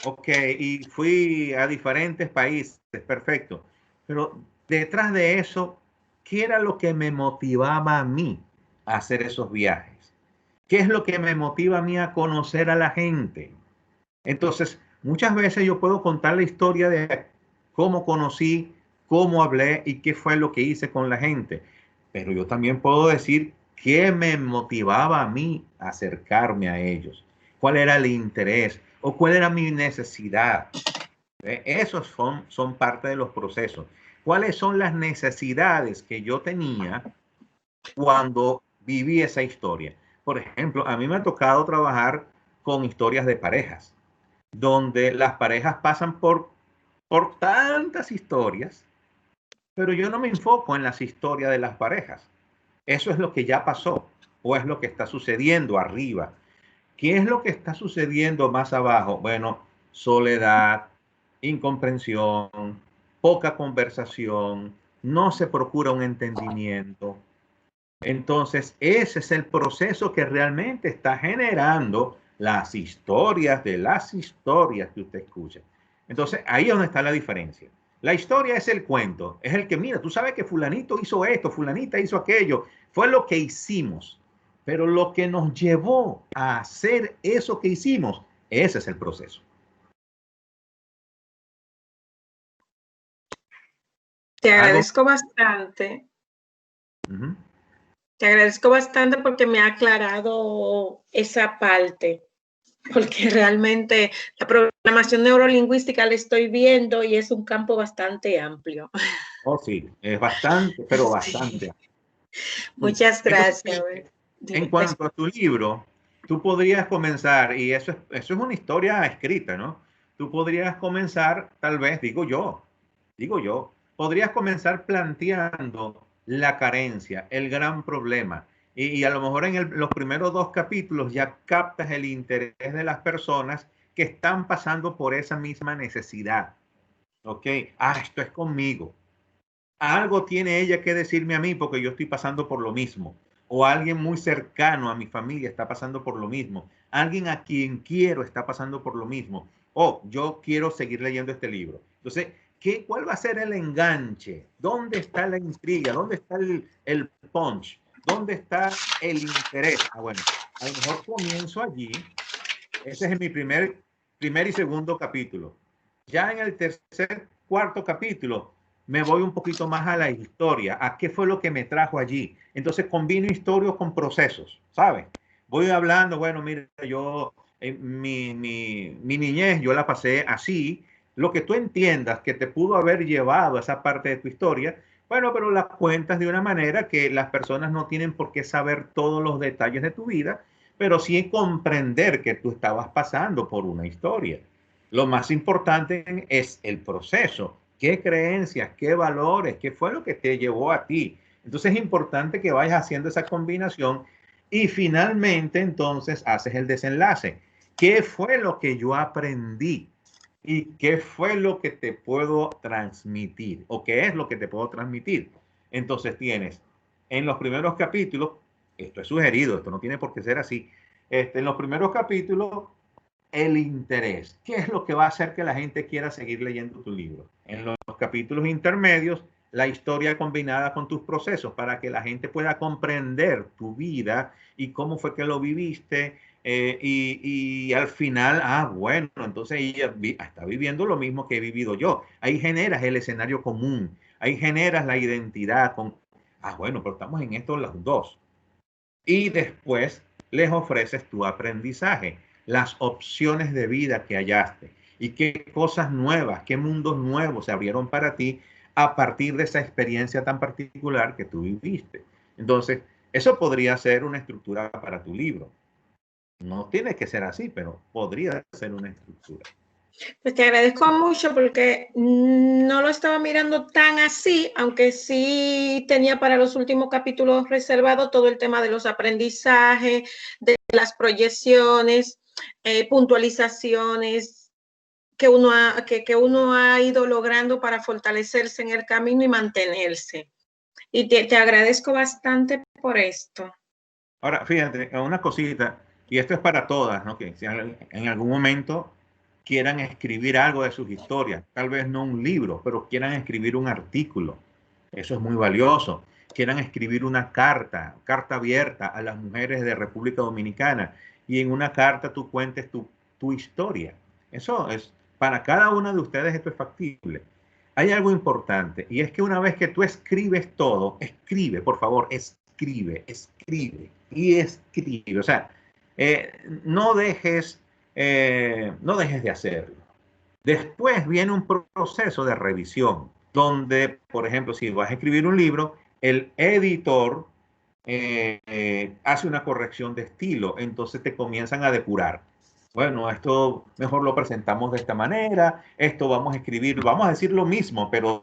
Ok, y fui a diferentes países. Perfecto. Pero detrás de eso, ¿qué era lo que me motivaba a mí a hacer esos viajes? ¿Qué es lo que me motiva a mí a conocer a la gente? Entonces, muchas veces yo puedo contar la historia de cómo conocí, cómo hablé y qué fue lo que hice con la gente. Pero yo también puedo decir qué me motivaba a mí a acercarme a ellos, cuál era el interés o cuál era mi necesidad. Esos son parte de los procesos. ¿Cuáles son las necesidades que yo tenía cuando viví esa historia? Por ejemplo, a mí me ha tocado trabajar con historias de parejas donde las parejas pasan por tantas historias, pero yo no me enfoco en las historias de las parejas. Eso es lo que ya pasó o es lo que está sucediendo arriba. ¿Qué es lo que está sucediendo más abajo? Bueno, soledad, incomprensión, poca conversación, no se procura un entendimiento. Entonces, ese es el proceso que realmente está generando las historias de las historias que usted escucha. Entonces, ahí es donde está la diferencia. La historia es el cuento, es el que, mira, tú sabes que fulanito hizo esto, fulanita hizo aquello, fue lo que hicimos, pero lo que nos llevó a hacer eso que hicimos, ese es el proceso. Te agradezco bastante. Te agradezco bastante porque me ha aclarado esa parte, porque realmente la programación neurolingüística la estoy viendo y es un campo bastante amplio. Oh, sí, es bastante, pero bastante. Muchas gracias. Entonces, en cuanto a tu libro, tú podrías comenzar, y eso es una historia escrita, ¿no? Tú podrías comenzar, tal vez, digo yo, podrías comenzar planteando la carencia, el gran problema. Y a lo mejor en los primeros 2 capítulos ya captas el interés de las personas que están pasando por esa misma necesidad. ¿Ok? Ah, esto es conmigo. Algo tiene ella que decirme a mí porque yo estoy pasando por lo mismo. O alguien muy cercano a mi familia está pasando por lo mismo. Alguien a quien quiero está pasando por lo mismo. O yo quiero seguir leyendo este libro. Entonces, ¿cuál va a ser el enganche? ¿Dónde está la intriga? ¿Dónde está el punch? ¿Dónde está el interés? Ah, bueno, a lo mejor comienzo allí. Ese es mi primer y segundo capítulo. Ya en el tercer, cuarto capítulo me voy un poquito más a la historia, a qué fue lo que me trajo allí. Entonces combino historias con procesos, ¿sabes? Voy hablando, bueno, mira, yo, mi niñez, yo la pasé así. Lo que tú entiendas que te pudo haber llevado a esa parte de tu historia, bueno, pero la cuentas de una manera que las personas no tienen por qué saber todos los detalles de tu vida, pero sí comprender que tú estabas pasando por una historia. Lo más importante es el proceso. ¿Qué creencias, qué valores, qué fue lo que te llevó a ti? Entonces es importante que vayas haciendo esa combinación y finalmente entonces haces el desenlace. ¿Qué fue lo que yo aprendí? ¿Y qué fue lo que te puedo transmitir? ¿O qué es lo que te puedo transmitir? Entonces tienes en los primeros capítulos, esto es sugerido, esto no tiene por qué ser así, en los primeros capítulos el interés. ¿Qué es lo que va a hacer que la gente quiera seguir leyendo tu libro? En los capítulos intermedios, la historia combinada con tus procesos para que la gente pueda comprender tu vida y cómo fue que lo viviste. Y al final, bueno, entonces ella está viviendo lo mismo que he vivido yo. Ahí generas el escenario común, ahí generas la identidad con, bueno, pero estamos en esto los dos. Y después les ofreces tu aprendizaje, las opciones de vida que hallaste y qué cosas nuevas, qué mundos nuevos se abrieron para ti a partir de esa experiencia tan particular que tú viviste. Entonces, eso podría ser una estructura para tu libro. No tiene que ser así, pero podría ser una estructura. Pues te agradezco mucho porque no lo estaba mirando tan así, aunque sí tenía para los últimos capítulos reservado todo el tema de los aprendizajes, de las proyecciones, puntualizaciones que uno ha ido logrando para fortalecerse en el camino y mantenerse. Y te agradezco bastante por esto. Ahora, fíjate, una cosita, y esto es para todas, ¿no? Que si en algún momento quieran escribir algo de sus historias, tal vez no un libro, pero quieran escribir un artículo, eso es muy valioso. Quieran escribir una carta abierta a las mujeres de República Dominicana, y en una carta tú cuentes tu historia. Eso es, para cada una de ustedes esto es factible. Hay algo importante, y es que una vez que tú escribes todo, escribe, por favor, escribe y escribe. O sea, no dejes de hacerlo. Después viene un proceso de revisión, donde, por ejemplo, si vas a escribir un libro, el editor hace una corrección de estilo, entonces te comienzan a depurar. Bueno, esto mejor lo presentamos de esta manera, esto vamos a escribir, vamos a decir lo mismo, pero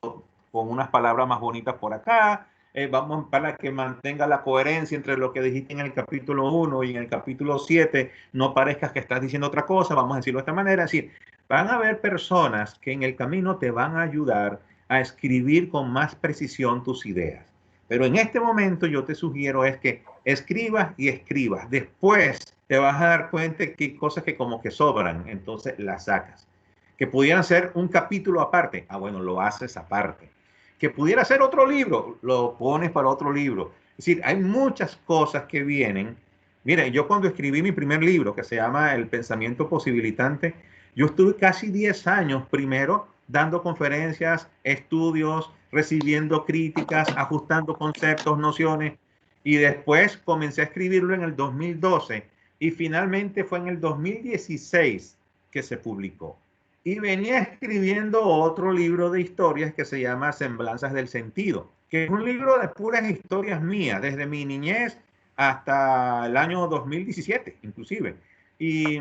con unas palabras más bonitas por acá, vamos para que mantenga la coherencia entre lo que dijiste en el capítulo 1 y en el capítulo 7, no parezcas que estás diciendo otra cosa, vamos a decirlo de esta manera. Es decir, van a haber personas que en el camino te van a ayudar a escribir con más precisión tus ideas. Pero en este momento yo te sugiero es que escribas y escribas. Después te vas a dar cuenta que hay cosas que como que sobran, entonces las sacas. Que pudieran ser un capítulo aparte, bueno, lo haces aparte. Que pudiera ser otro libro, lo pones para otro libro. Es decir, hay muchas cosas que vienen. Mira, yo cuando escribí mi primer libro, que se llama El pensamiento posibilitante, yo estuve casi 10 años primero dando conferencias, estudios, recibiendo críticas, ajustando conceptos, nociones, y después comencé a escribirlo en el 2012 y finalmente fue en el 2016 que se publicó. Y venía escribiendo otro libro de historias que se llama Semblanzas del Sentido, que es un libro de puras historias mías, desde mi niñez hasta el año 2017, inclusive. Y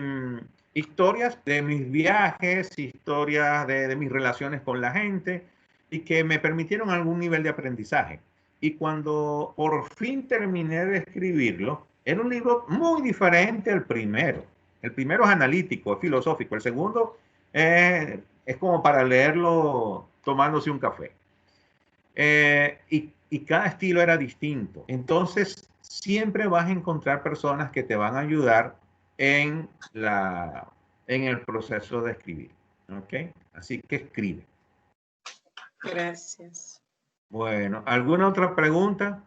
historias de mis viajes, historias de mis relaciones con la gente. y que me permitieron algún nivel de aprendizaje. Y cuando por fin terminé de escribirlo, era un libro muy diferente al primero. El primero es analítico, es filosófico. El segundo es como para leerlo tomándose un café. Y cada estilo era distinto. Entonces, siempre vas a encontrar personas que te van a ayudar en el proceso de escribir. ¿Ok? Así que escribe. Gracias. Bueno, ¿alguna otra pregunta?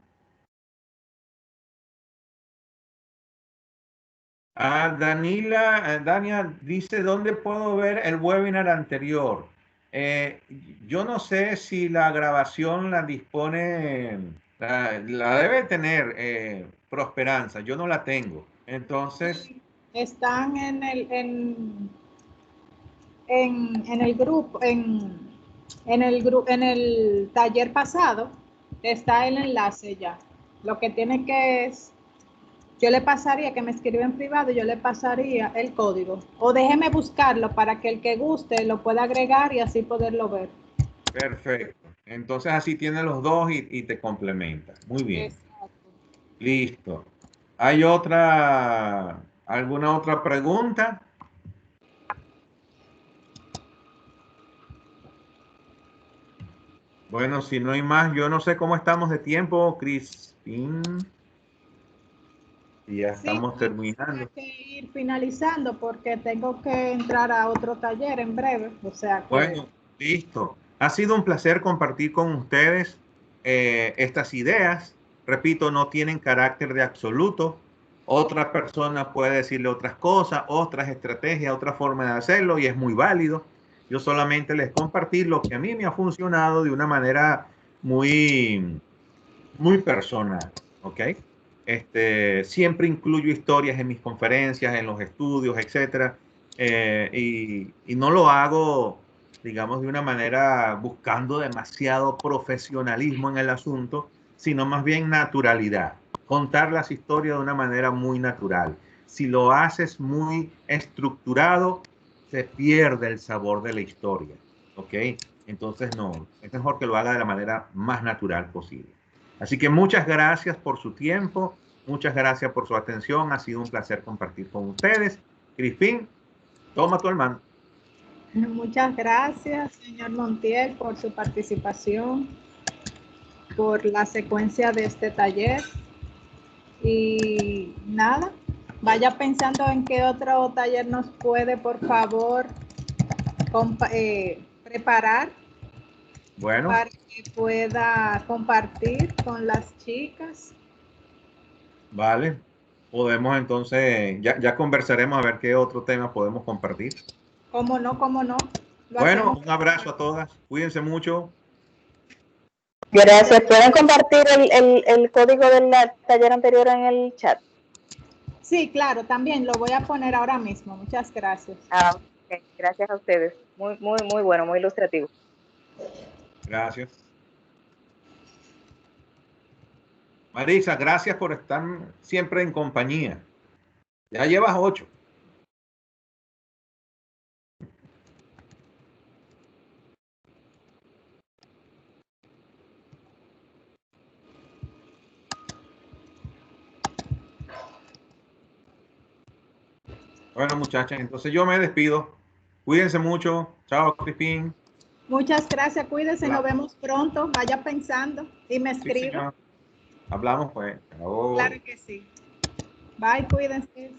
Dania dice, ¿dónde puedo ver el webinar anterior? Yo no sé si la grabación la dispone, la debe tener Prosperanza, yo no la tengo. Entonces, están en el grupo, en el taller pasado, está el enlace ya. Lo que tiene que es, yo le pasaría, que me escriba en privado, yo le pasaría el código. O déjeme buscarlo para que el que guste lo pueda agregar y así poderlo ver. perfecto. Entonces así tiene los dos y te complementa. Muy bien. Exacto. Listo. ¿Hay alguna otra pregunta? Bueno, si no hay más, yo no sé cómo estamos de tiempo, Crispin. Y ya estamos terminando. Tengo que ir finalizando porque tengo que entrar a otro taller en breve. O sea que... Bueno, listo. Ha sido un placer compartir con ustedes estas ideas. Repito, no tienen carácter de absoluto. Otra persona puede decirle otras cosas, otras estrategias, otra forma de hacerlo y es muy válido. Yo solamente les compartí lo que a mí me ha funcionado de una manera muy, muy personal, ¿ok? Siempre incluyo historias en mis conferencias, en los estudios, etcétera, y no lo hago, digamos, de una manera buscando demasiado profesionalismo en el asunto, sino más bien naturalidad. Contar las historias de una manera muy natural. Si lo haces muy estructurado, se pierde el sabor de la historia, ¿ok? Entonces no, es mejor que lo haga de la manera más natural posible. Así que muchas gracias por su tiempo, muchas gracias por su atención, ha sido un placer compartir con ustedes. Crispín, toma tu hermano. Muchas gracias, señor Montiel, por su participación, por la secuencia de este taller. Y nada, vaya pensando en qué otro taller nos puede, por favor, preparar. Bueno, para que pueda compartir con las chicas. vale. Podemos entonces, ya conversaremos a ver qué otro tema podemos compartir. ¿Cómo no? ¿Cómo no? Bueno, un abrazo a todas. Cuídense mucho. Gracias. ¿Pueden compartir el código del taller anterior en el chat? Sí, claro, también lo voy a poner ahora mismo. Muchas gracias. Okay. Gracias a ustedes. Muy bueno, muy ilustrativo. Gracias. Marisa, gracias por estar siempre en compañía. Ya llevas 8. Bueno, muchachas, entonces yo me despido. Cuídense mucho. Chao, Crispín. Muchas gracias, cuídense, Claro. nos vemos pronto. Vaya pensando y me escribe. Sí, hablamos pues. Chao. Claro que sí. Bye, cuídense.